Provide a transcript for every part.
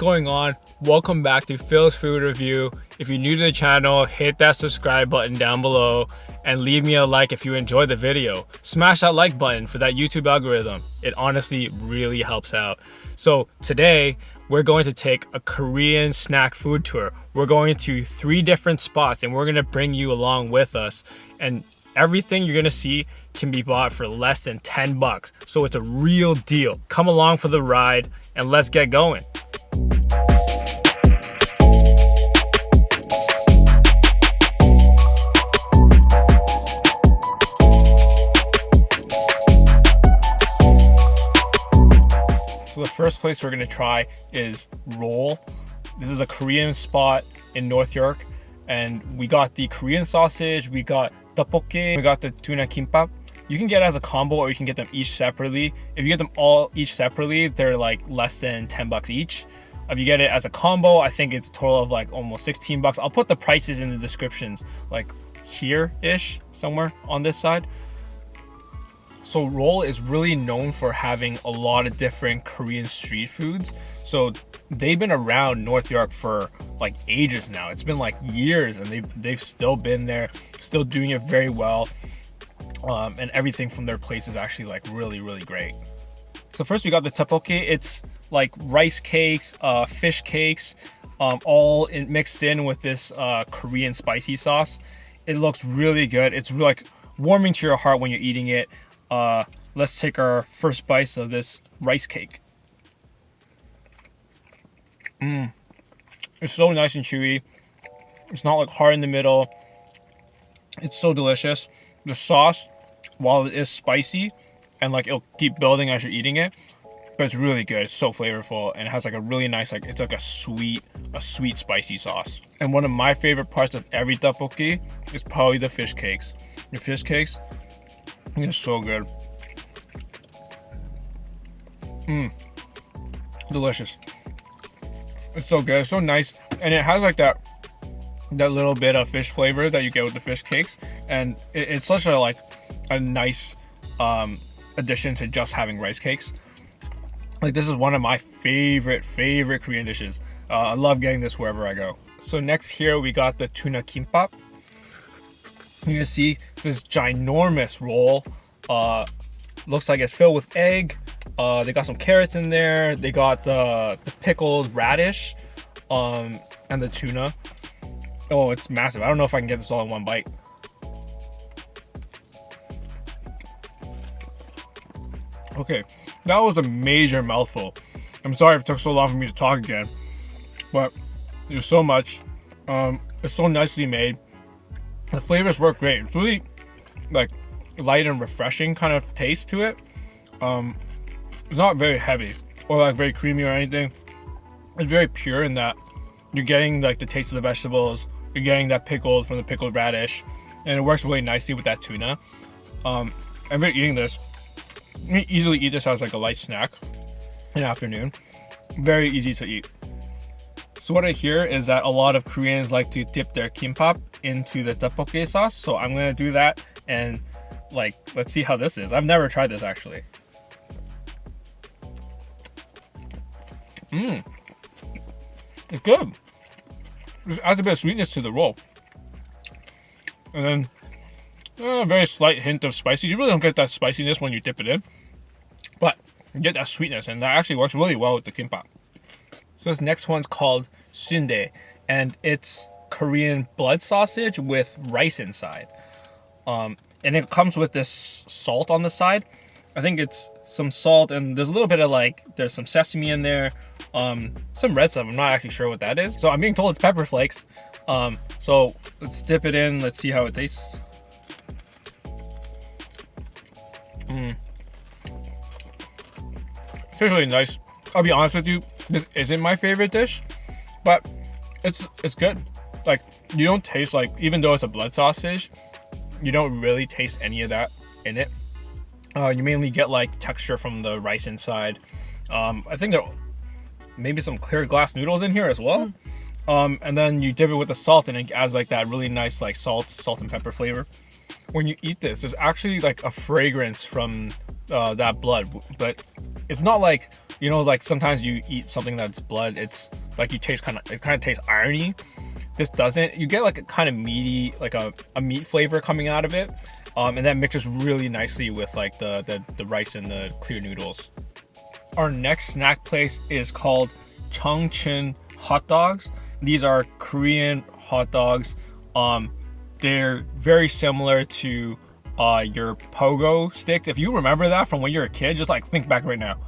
going on? Welcome back to Phil's Food Review. If you're new to the channel, hit that subscribe button down below and leave me a like if you enjoyed the video. Smash that like button for that YouTube algorithm. It honestly really helps out. So today, we're going to take a Korean snack food tour. We're going to 3 different spots and we're gonna bring you along with us. And everything you're gonna see can be bought for less than 10 bucks. So it's a real deal. Come along for the ride and let's get going. So the first place we're gonna try is Roll. This is a Korean spot in North York, and we got the Korean sausage, we got topokki, we got the tuna kimbap. You can get it as a combo or you can get them each separately. If you get them all each separately, they're like less than 10 bucks each. If you get it as a combo, I think it's a total of like almost 16 bucks. I'll put the prices in the descriptions, like here-ish, somewhere on this side. So Roll is really known for having a lot of different Korean street foods. So they've been around North York for like ages now. It's been like years and they've still been there, still doing it very well. And everything from their place is actually like really, really great. So first we got the topokki. It's like rice cakes, fish cakes, all mixed in with this Korean spicy sauce. It looks really good. It's really like warming to your heart when you're eating it. Let's take our first bite of this rice cake. It's so nice and chewy. It's not like hard in the middle. It's so delicious. The sauce, while it is spicy and like it'll keep building as you're eating it, but it's really good. It's so flavorful and it has like a really nice, like it's like a sweet spicy sauce. And one of my favorite parts of every tteokbokki is probably the fish cakes. The fish cakes, it's so good. Delicious. It's so good. It's so nice, and it has like that little bit of fish flavor that you get with the fish cakes, and it's such a nice addition to just having rice cakes. Like this is one of my favorite Korean dishes. I love getting this wherever I go. So next here we got the tuna kimbap. You can see this ginormous roll. Looks like it's filled with egg. They got some carrots in there. They got the pickled radish and the tuna. Oh, it's massive. I don't know if I can get this all in one bite. Okay, that was a major mouthful. I'm sorry if it took so long for me to talk again, but there's so much. It's so nicely made. The flavors work great. It's really like light and refreshing kind of taste to it. It's not very heavy or like very creamy or anything. It's very pure in that you're getting like the taste of the vegetables. You're getting that pickled from the pickled radish, and it works really nicely with that tuna. I've been eating this. You can easily eat this as like a light snack in the afternoon. Very easy to eat. So what I hear is that a lot of Koreans like to dip their kimbap into the tteokbokki sauce. So I'm gonna do that and like let's see how this is. I've never tried this actually. It's good. It adds a bit of sweetness to the roll, and then a very slight hint of spicy. You really don't get that spiciness when you dip it in, but you get that sweetness, and that actually works really well with the kimbap. So this next one's called sundae, and it's Korean blood sausage with rice inside. And it comes with this salt on the side. I think it's some salt, and there's a little bit of like, there's some sesame in there, some red stuff. I'm not actually sure what that is. So I'm being told it's pepper flakes. So let's dip it in. Let's see how it tastes. It's really nice. I'll be honest with you, this isn't my favorite dish, but it's good. Like you don't taste like, even though it's a blood sausage, you don't really taste any of that in it. You mainly get like texture from the rice inside. I think there maybe some clear glass noodles in here as well. And then you dip it with the salt and it adds like that really nice like salt and pepper flavor. when you eat this, there's actually like a fragrance from that blood, but it's not like, you know, like sometimes you eat something that's blood, it's like you taste it kind of tastes irony. This doesn't. You get like a kind of meaty, like a meat flavor coming out of it, and that mixes really nicely with like the rice and the clear noodles. Our next snack place is called Chun hot dogs. These are Korean hot dogs. They're very similar to your pogo sticks. If you remember that from when you were a kid, just like think back right now.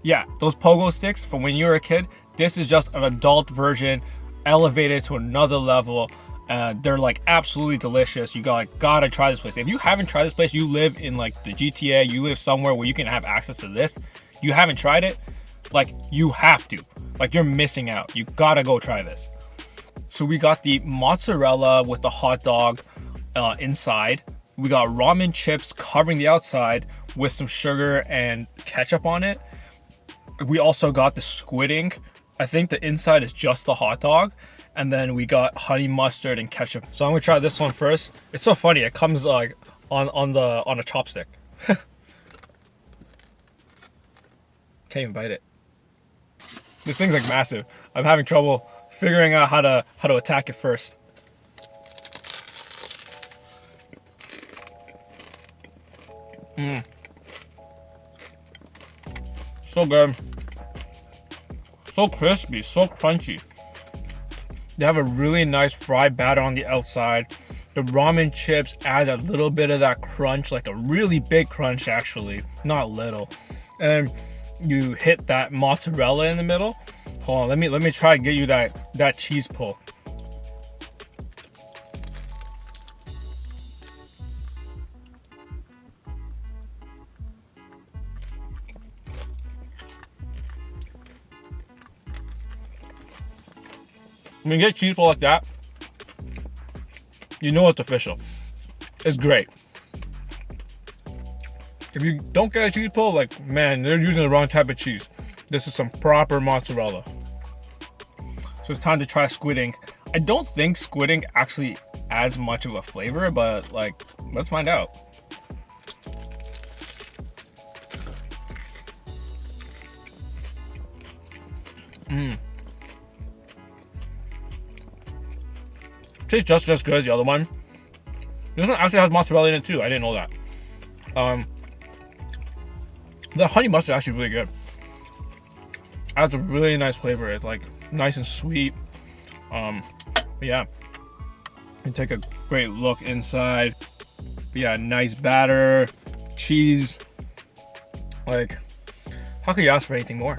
Yeah, those pogo sticks from when you were a kid, this is just an adult version elevated to another level. They're like absolutely delicious. You gotta try this place. If you haven't tried this place, you live in like the GTA, you live somewhere where you can have access to this, you haven't tried it, like you have to. Like you're missing out. You gotta go try this. So we got the mozzarella with the hot dog inside. We got ramen chips covering the outside with some sugar and ketchup on it. We also got the squid ink. I think the inside is just the hot dog. And then we got honey mustard and ketchup. So I'm gonna try this one first. It's so funny. It comes like on a chopstick. Can't even bite it. This thing's like massive. I'm having trouble figuring out how to attack it first. So good. So crispy, so crunchy. They have a really nice fried batter on the outside. The ramen chips add a little bit of that crunch, like a really big crunch actually, not little. And you hit that mozzarella in the middle. Hold on, let me try to get you that cheese pull. When you get cheese pull like that, you know it's official. It's great. If you don't get a cheese pull, like, man, they're using the wrong type of cheese. This is some proper mozzarella. So it's time to try squid ink. I don't think squid ink actually adds much of a flavor, but like, let's find out. Tastes just as good as the other one. This one actually has mozzarella in it too. I didn't know that. The honey mustard is actually really good. Adds a really nice flavor. It's like nice and sweet. But yeah, and take a great look inside. But yeah, nice batter, cheese. Like, how could you ask for anything more?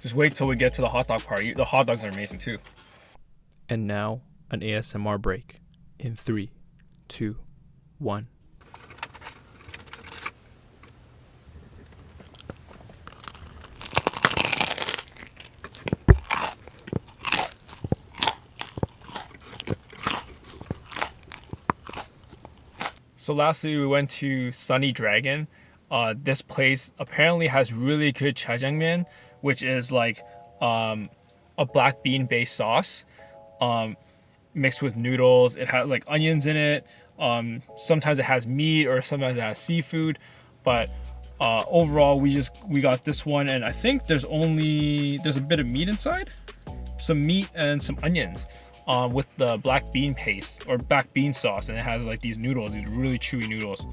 Just wait till we get to the hot dog part. The hot dogs are amazing too. And now an ASMR break in 3, 2, 1. So lastly, we went to Sunny Dragon. This place apparently has really good Changmin, which is like a black bean based sauce. Mixed with noodles. It has like onions in it. Sometimes it has meat or sometimes it has seafood, but overall we got this one, and I think there's a bit of meat inside, some meat and some onions with the black bean paste or black bean sauce, and it has like these noodles, these really chewy noodles.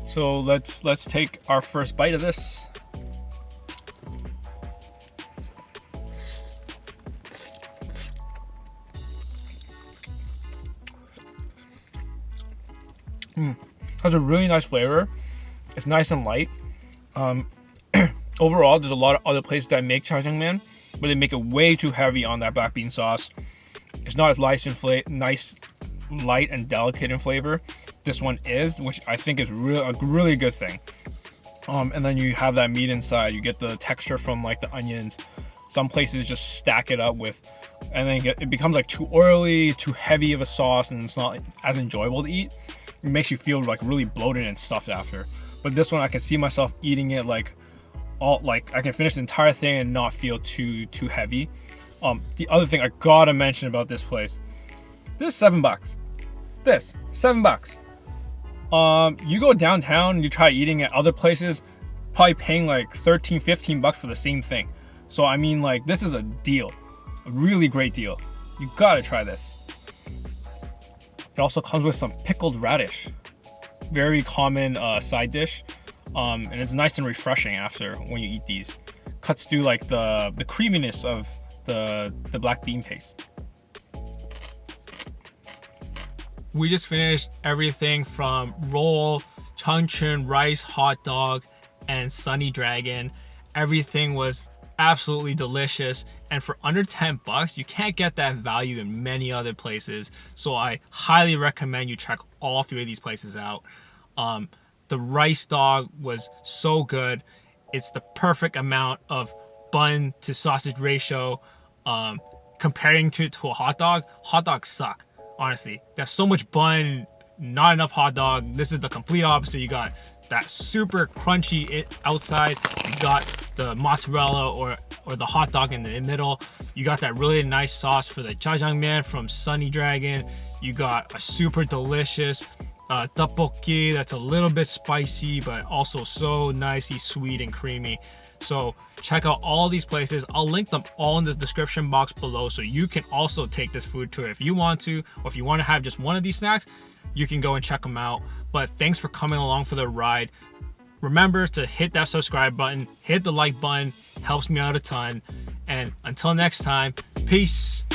So let's take our first bite of this. Has a really nice flavor. It's nice and light. Overall, there's a lot of other places that make jajangmyeon, but they make it way too heavy on that black bean sauce. It's not as nice, light and delicate in flavor. This one is, which I think is a really good thing. And then you have that meat inside. You get the texture from like the onions. Some places just stack it up with, and then it becomes like too oily, too heavy of a sauce, and it's not as enjoyable to eat. It makes you feel like really bloated and stuffed after. But this one, I can see myself eating it like I can finish the entire thing and not feel too heavy. The other thing I gotta mention about this place, this is $7. This, $7. You go downtown, you try eating at other places, probably paying like 13, 15 bucks for the same thing. So I mean, like, this is a deal, a really great deal. You gotta try this. It also comes with some pickled radish, very common side dish, and it's nice and refreshing after when you eat these. Cuts through like the creaminess of the black bean paste. We just finished everything from roll, Chun, rice, hot dog, and Sunny Dragon. Everything was absolutely delicious, and for under 10 bucks, you can't get that value in many other places. So I highly recommend you check all three of these places out. The rice dog was so good. It's the perfect amount of bun to sausage ratio. Comparing to a hot dogs suck. Honestly, there's so much bun, not enough hot dog. This is the complete opposite. You got that super crunchy outside. You got the mozzarella or the hot dog in the middle. You got that really nice sauce for the Changmin from Sunny Dragon. You got a super delicious topokki that's a little bit spicy, but also so nicey sweet and creamy. So check out all these places. I'll link them all in the description box below, so you can also take this food tour if you want to, or if you want to have just one of these snacks, you can go and check them out. But thanks for coming along for the ride. Remember to hit that subscribe button, hit the like button, helps me out a ton. And until next time, peace.